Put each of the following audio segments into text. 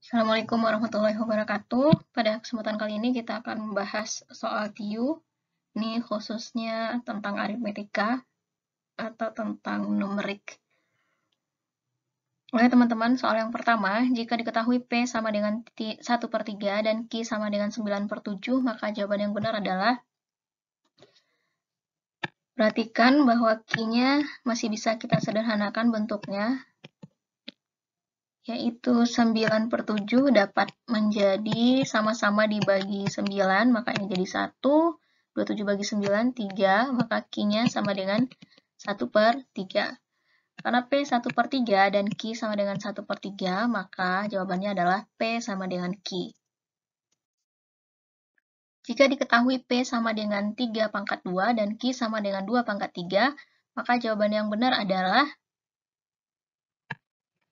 Assalamualaikum warahmatullahi wabarakatuh. Pada kesempatan kali ini kita akan membahas soal TIU. Ini khususnya tentang aritmetika atau tentang numerik. Oke teman-teman, soal yang pertama, jika diketahui P sama dengan 1/3 dan Q sama dengan 9/7, maka jawaban yang benar adalah perhatikan bahwa Q-nya masih bisa kita sederhanakan bentuknya, yaitu 9/7 dapat menjadi sama-sama dibagi 9, maka ini jadi 1, 27 bagi 9, 3, maka Q-nya sama dengan 1/3. Karena P 1/3 dan Q sama dengan 1/3, maka jawabannya adalah P sama dengan Q. Jika diketahui P sama dengan 3/2 dan Q sama dengan 2/3, maka jawaban yang benar adalah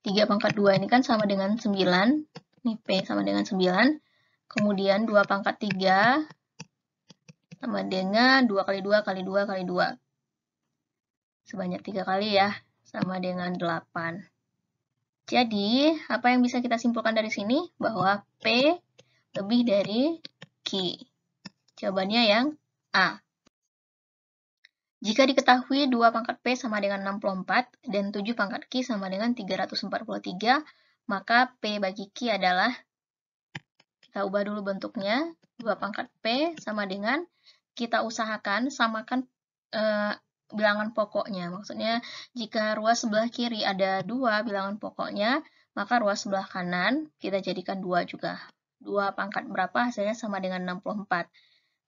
3/2 ini kan sama dengan 9, ini P sama dengan 9, kemudian 2/3 sama dengan 2 kali 2 kali 2 kali 2. Sebanyak 3 kali ya, sama dengan 8. Jadi, apa yang bisa kita simpulkan dari sini? Bahwa P lebih dari Q. Jawabannya yang A. Jika diketahui 2 pangkat P sama dengan 64 dan 7 pangkat Q sama dengan 343, maka P bagi Q adalah, kita ubah dulu bentuknya, 2 pangkat P sama dengan, kita usahakan samakan bilangan pokoknya. Maksudnya, jika ruas sebelah kiri ada 2 bilangan pokoknya, maka ruas sebelah kanan kita jadikan 2 juga. 2 pangkat berapa hasilnya sama dengan 64.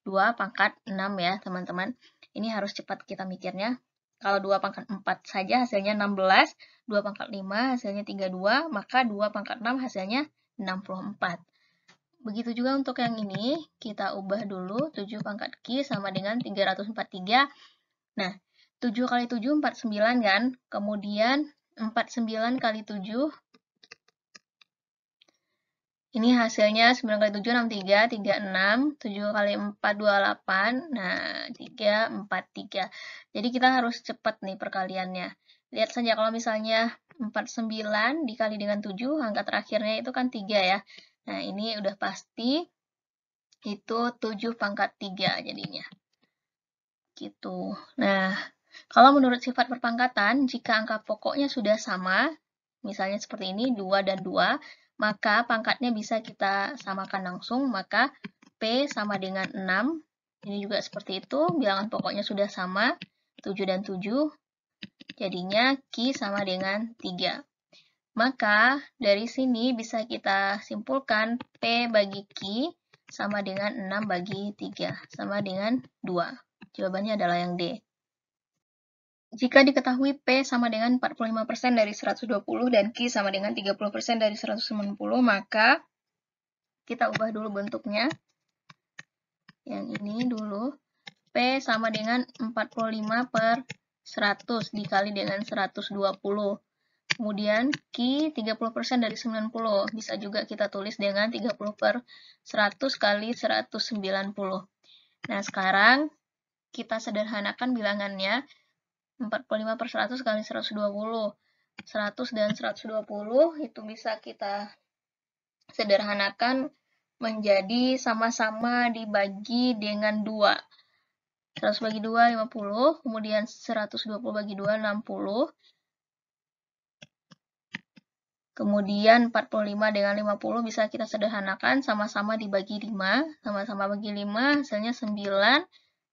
2 pangkat 6 ya, teman-teman. Ini harus cepat kita mikirnya. Kalau 2 pangkat 4 saja hasilnya 16, 2 pangkat 5 hasilnya 32, maka 2 pangkat 6 hasilnya 64. Begitu juga untuk yang ini, kita ubah dulu 7 pangkat Q sama dengan 343. Nah, 7 kali 7, 49 kan? Kemudian 49 kali 7, ini hasilnya 9 kali 7, 63, 36, 7 kali 4, 28, nah 3, 4, 3. Jadi kita harus cepat nih perkaliannya. Lihat saja kalau misalnya 49 dikali dengan 7, angka terakhirnya itu kan 3 ya. Nah ini udah pasti itu 7 pangkat 3 jadinya. Gitu. Nah, kalau menurut sifat perpangkatan, jika angka pokoknya sudah sama, misalnya seperti ini, 2 dan 2, maka pangkatnya bisa kita samakan langsung, maka P sama dengan 6, ini juga seperti itu, bilangan pokoknya sudah sama, 7 dan 7, jadinya Q sama dengan 3. Maka, dari sini bisa kita simpulkan P bagi Q sama dengan 6 bagi 3, sama dengan 2. Jawabannya adalah yang D. Jika diketahui P sama dengan 45% dari 120 dan Q sama dengan 30% dari 190, maka kita ubah dulu bentuknya. Yang ini dulu. P sama dengan 45/100 dikali dengan 120. Kemudian Q 30% dari 90. Bisa juga kita tulis dengan 30/100 kali 190. Nah, sekarang kita sederhanakan bilangannya. 45/100 kali 120. 100 dan 120 itu bisa kita sederhanakan menjadi sama-sama dibagi dengan 2. 100 bagi 2, 50. Kemudian 120 bagi 2, 60. Kemudian 45 dengan 50 bisa kita sederhanakan sama-sama dibagi 5. Sama-sama bagi 5 hasilnya 9.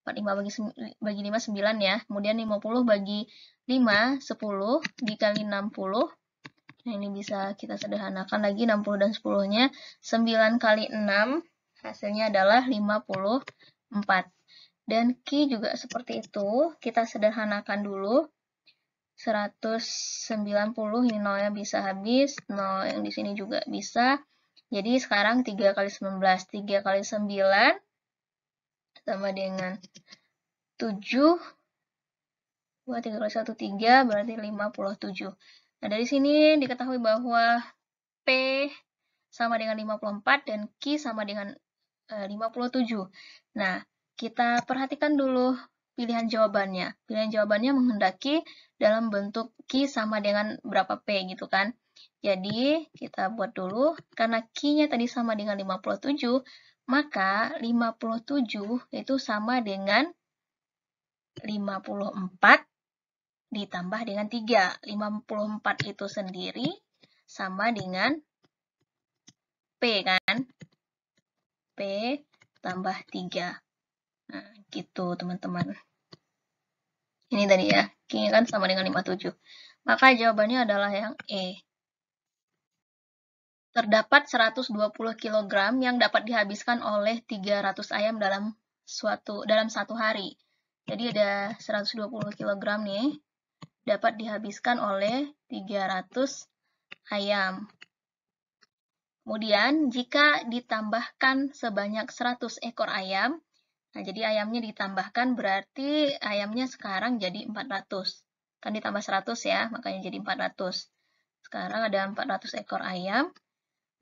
45 bagi 5, 9 ya. Kemudian 50 bagi 5, 10 dikali 60. Nah, ini bisa kita sederhanakan lagi 60 dan 10-nya. 9 kali 6 hasilnya adalah 54. Dan Q juga seperti itu. Kita sederhanakan dulu. 190, ini 0-nya bisa habis. 0 yang di sini juga bisa. Jadi sekarang 3 kali 19. 3 kali 9 sama dengan 7. 2, 3 kali 1, 3, berarti 57. Nah, dari sini diketahui bahwa P sama dengan 54 dan Q sama dengan 57. Nah, kita perhatikan dulu pilihan jawabannya. Pilihan jawabannya menghendaki dalam bentuk Q sama dengan berapa P gitu kan. Jadi, kita buat dulu, karena Q-nya tadi sama dengan 57, maka 57 itu sama dengan 54 ditambah dengan 3. 54 itu sendiri sama dengan P, kan? P tambah 3. Nah, gitu, teman-teman. Ini tadi ya, Q-nya kan sama dengan 57. Maka jawabannya adalah yang E. Terdapat 120 kg yang dapat dihabiskan oleh 300 ayam dalam satu hari. Jadi ada 120 kg nih, dapat dihabiskan oleh 300 ayam. Kemudian, jika ditambahkan sebanyak 100 ekor ayam, nah jadi ayamnya ditambahkan berarti ayamnya sekarang jadi 400. Kan ditambah 100 ya, makanya jadi 400. Sekarang ada 400 ekor ayam.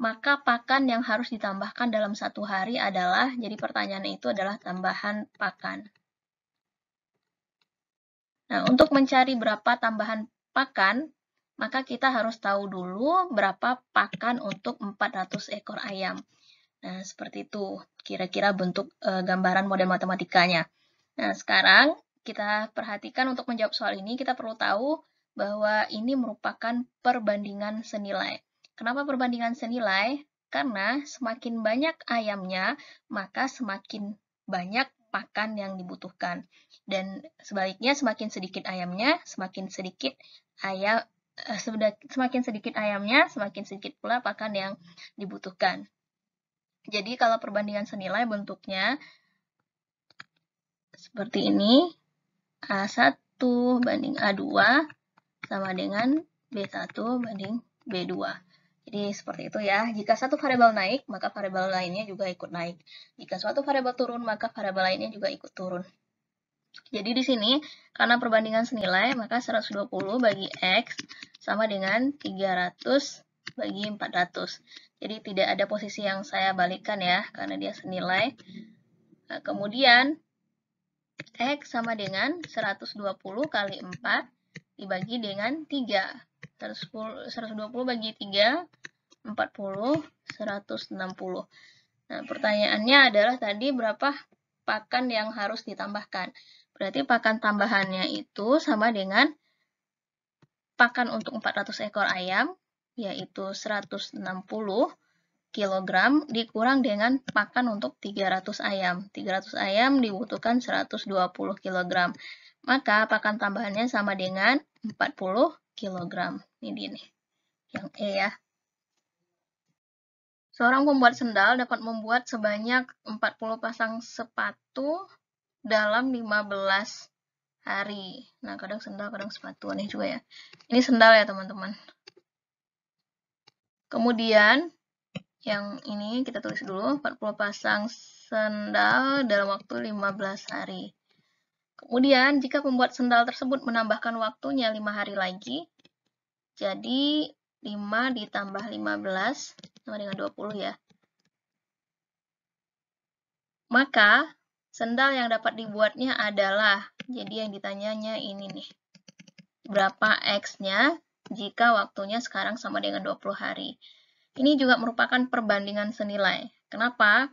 Maka pakan yang harus ditambahkan dalam satu hari adalah, jadi pertanyaannya itu adalah tambahan pakan. Nah, untuk mencari berapa tambahan pakan, maka kita harus tahu dulu berapa pakan untuk 400 ekor ayam. Nah, seperti itu kira-kira bentuk gambaran model matematikanya. Nah, sekarang kita perhatikan untuk menjawab soal ini, kita perlu tahu bahwa ini merupakan perbandingan senilai. Kenapa perbandingan senilai? Karena semakin banyak ayamnya, maka semakin banyak pakan yang dibutuhkan. Dan sebaliknya, semakin sedikit ayamnya, semakin sedikit pula pakan yang dibutuhkan. Jadi kalau perbandingan senilai bentuknya seperti ini, A1 banding A2 sama dengan B1 banding B2. Jadi seperti itu ya. Jika satu variabel naik, maka variabel lainnya juga ikut naik. Jika suatu variabel turun, maka variabel lainnya juga ikut turun. Jadi di sini, karena perbandingan senilai, maka 120 bagi X sama dengan 300 bagi 400. Jadi tidak ada posisi yang saya balikkan ya, karena dia senilai. Nah, kemudian, X sama dengan 120 kali 4 dibagi dengan 3. 120 bagi 3, 40, 160. Nah, pertanyaannya adalah tadi berapa pakan yang harus ditambahkan. Berarti pakan tambahannya itu sama dengan pakan untuk 400 ekor ayam, yaitu 160 kg dikurang dengan pakan untuk 300 ayam. 300 ayam dibutuhkan 120 kg. Maka pakan tambahannya sama dengan 40 kg. Ini nih, yang E ya. Seorang pembuat sendal dapat membuat sebanyak 40 pasang sepatu dalam 15 hari. Nah, kadang sendal, kadang sepatu. Aneh juga ya. Ini sendal ya, teman-teman. Kemudian, yang ini kita tulis dulu, 40 pasang sendal dalam waktu 15 hari. Kemudian, jika pembuat sendal tersebut menambahkan waktunya 5 hari lagi, jadi 5 ditambah 15 sama dengan 20 ya. Maka, sendal yang dapat dibuatnya adalah, jadi yang ditanyanya ini nih. Berapa X-nya jika waktunya sekarang sama dengan 20 hari. Ini juga merupakan perbandingan senilai. Kenapa?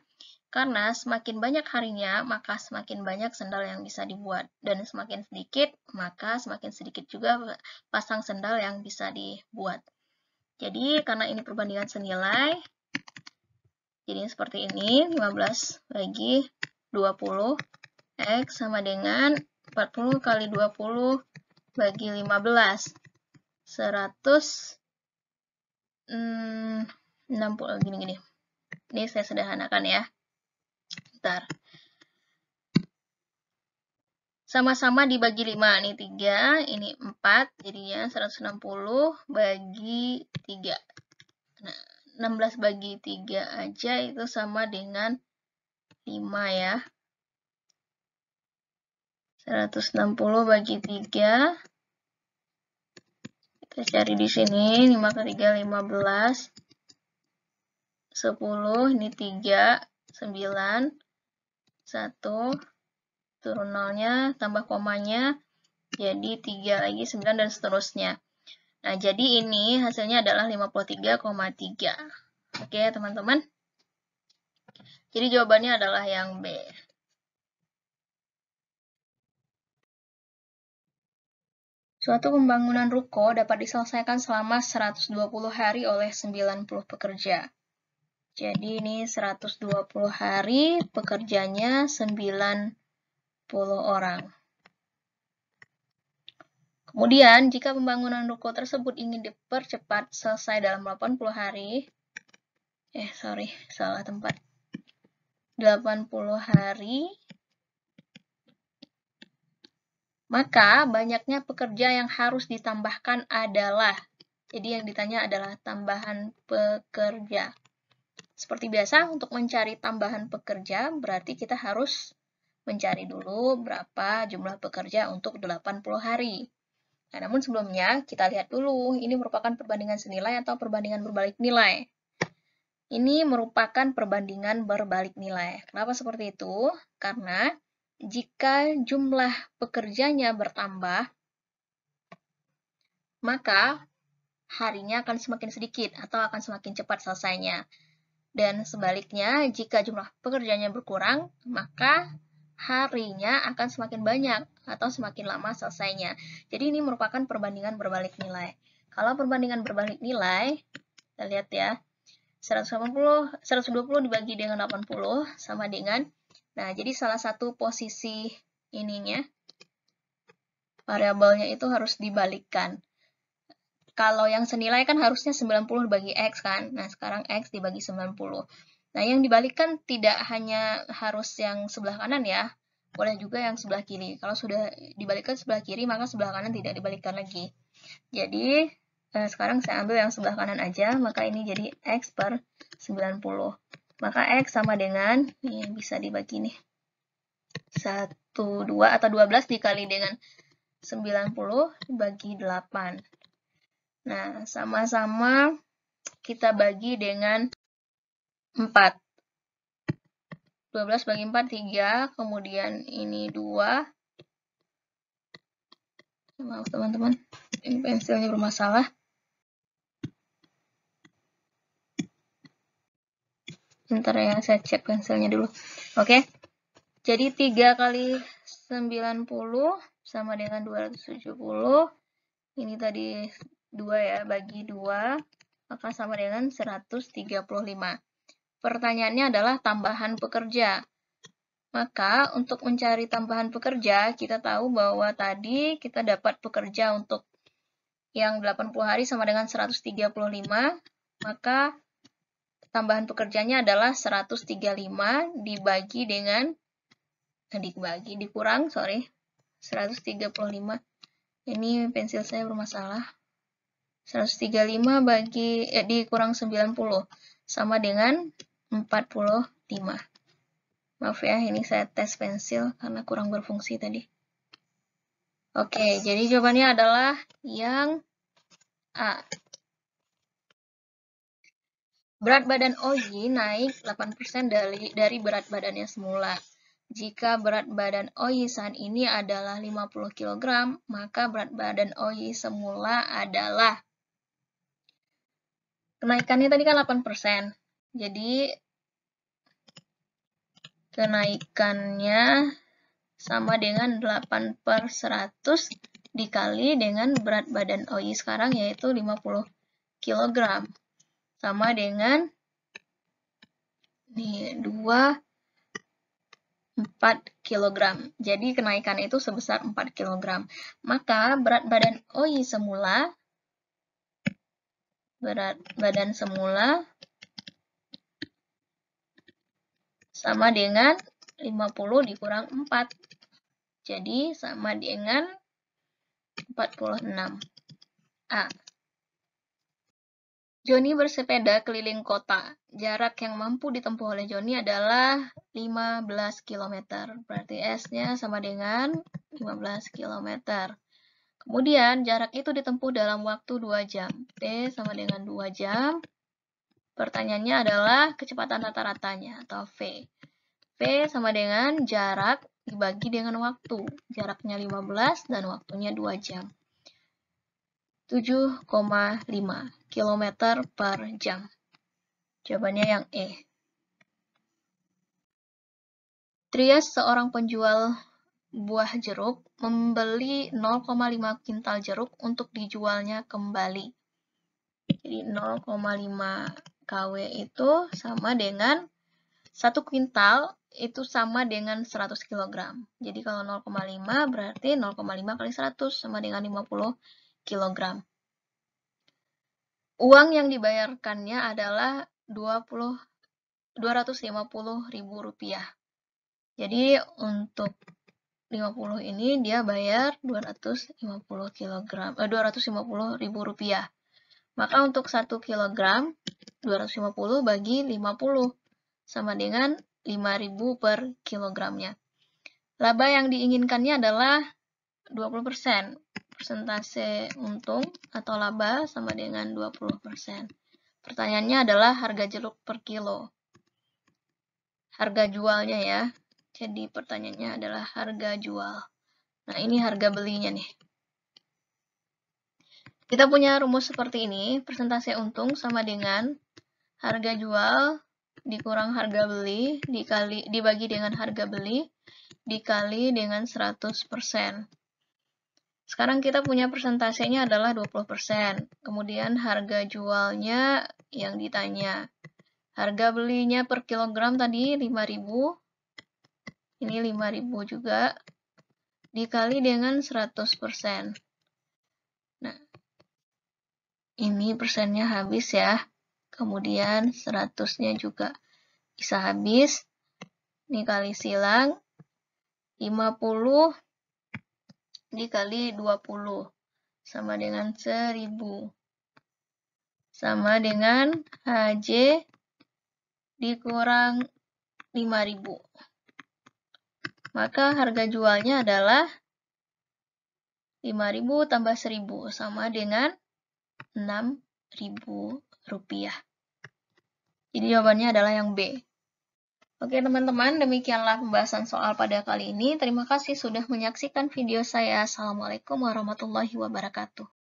Karena semakin banyak harinya, maka semakin banyak sendal yang bisa dibuat. Dan semakin sedikit, maka semakin sedikit juga pasang sendal yang bisa dibuat. Jadi, karena ini perbandingan senilai, jadi seperti ini, 15 bagi 20, X sama dengan 40 kali 20 bagi 15. 160, gini-gini. Ini saya sederhanakan ya. Bentar. Sama-sama dibagi 5. Ini 3, ini 4. Jadinya 160 bagi 3. Nah, 16 bagi 3 aja itu sama dengan 5 ya. 160 bagi 3. Kita cari di sini. 5 kali 3, 15. 10, ini 3, 9, 1, turun nolnya, tambah komanya, jadi 3 lagi, 9, dan seterusnya. Nah, jadi ini hasilnya adalah 53,3. Oke, teman-teman. Jadi jawabannya adalah yang B. Suatu pembangunan ruko dapat diselesaikan selama 120 hari oleh 90 pekerja. Jadi ini 120 hari, pekerjanya 90 orang. Kemudian, jika pembangunan ruko tersebut ingin dipercepat selesai dalam 80 hari, salah tempat. 80 hari, maka banyaknya pekerja yang harus ditambahkan adalah, jadi yang ditanya adalah tambahan pekerja. Seperti biasa, untuk mencari tambahan pekerja, berarti kita harus mencari dulu berapa jumlah pekerja untuk 80 hari. Nah, namun sebelumnya, kita lihat dulu, ini merupakan perbandingan senilai atau perbandingan berbalik nilai. Ini merupakan perbandingan berbalik nilai. Kenapa seperti itu? Karena jika jumlah pekerjanya bertambah, maka harinya akan semakin sedikit atau akan semakin cepat selesainya. Dan sebaliknya, jika jumlah pekerjanya berkurang, maka harinya akan semakin banyak atau semakin lama selesainya. Jadi ini merupakan perbandingan berbalik nilai. Kalau perbandingan berbalik nilai, kita lihat ya, 120 dibagi dengan 80 sama dengan, nah jadi salah satu posisi ininya, variabelnya itu harus dibalikkan. Kalau yang senilai kan harusnya 90 dibagi X kan. Nah, sekarang X dibagi 90. Nah, yang dibalikkan tidak hanya harus yang sebelah kanan ya. Boleh juga yang sebelah kiri. Kalau sudah dibalikkan sebelah kiri, maka sebelah kanan tidak dibalikkan lagi. Jadi, sekarang saya ambil yang sebelah kanan aja. Maka ini jadi X per 90. Maka X sama dengan, ini bisa dibagi nih. 1, 2, atau 12 dikali dengan 90 dibagi 8. Nah, sama-sama kita bagi dengan 4. 12 bagi 4, 3. Kemudian ini 2. Maaf teman-teman, ini pensilnya bermasalah. Bentar ya, saya cek pensilnya dulu. Oke, jadi 3 kali 90 sama dengan 270. Ini tadi 2 ya, bagi 2, maka sama dengan 135. Pertanyaannya adalah tambahan pekerja. Maka untuk mencari tambahan pekerja, kita tahu bahwa tadi kita dapat pekerja untuk yang 80 hari sama dengan 135, maka tambahan pekerjanya adalah 135 dibagi dengan, dikurang, 135. Ini pensil saya bermasalah. 135 dikurang 90 sama dengan 45. Maaf ya, ini saya tes pensil karena kurang berfungsi tadi. Oke, jadi jawabannya adalah yang A. Berat badan Oyi naik 8% dari berat badannya semula. Jika berat badan Oyi saat ini adalah 50 kg, maka berat badan Oyi semula adalah, kenaikannya tadi kan 8%. Jadi kenaikannya sama dengan 8/100 dikali dengan berat badan Oyi sekarang yaitu 50 kg. Sama dengan 4 kg. Jadi kenaikan itu sebesar 4 kg. Maka berat badan Oyi semula, sama dengan 50 dikurang 4. Jadi sama dengan 46. A. Joni bersepeda keliling kota. Jarak yang mampu ditempuh oleh Joni adalah 15 km. Berarti S-nya sama dengan 15 km. Kemudian jarak itu ditempuh dalam waktu 2 jam. T sama dengan 2 jam. Pertanyaannya adalah kecepatan rata-ratanya atau V. V sama dengan jarak dibagi dengan waktu. Jaraknya 15 dan waktunya 2 jam. 7,5 km per jam. Jawabannya yang E. Trias, seorang penjual buah jeruk, membeli 0,5 kintal jeruk untuk dijualnya kembali. Jadi 0,5 KW itu sama dengan 1 kintal itu sama dengan 100 kg. Jadi kalau 0,5 berarti 0,5 kali 100 sama dengan 50 kg. Uang yang dibayarkannya adalah Rp250.000. Jadi untuk 50 ini dia bayar 250.000 rupiah. Maka untuk 1 kg 250 bagi 50 sama dengan 5.000 per kilogramnya. Laba yang diinginkannya adalah 20%. Persentase untung atau laba sama dengan 20%. Pertanyaannya adalah harga jeruk per kilo. Harga jualnya ya. Jadi pertanyaannya adalah harga jual. Nah, ini harga belinya nih. Kita punya rumus seperti ini. Persentase untung sama dengan harga jual dikurang harga beli dibagi dengan harga beli dikali dengan 100%. Sekarang kita punya persentasenya adalah 20%. Kemudian harga jualnya yang ditanya. Harga belinya per kilogram tadi 5.000. Ini 5.000 juga. Dikali dengan 100%. Nah, ini persennya habis ya. Kemudian 100-nya juga bisa habis. Ini kali silang. 50 dikali 20 sama dengan 1.000. Sama dengan HJ dikurang 5.000. Maka harga jualnya adalah 5.000 tambah 1.000 sama dengan 6.000 rupiah. Jadi jawabannya adalah yang B. Oke teman-teman, demikianlah pembahasan soal pada kali ini. Terima kasih sudah menyaksikan video saya. Assalamualaikum warahmatullahi wabarakatuh.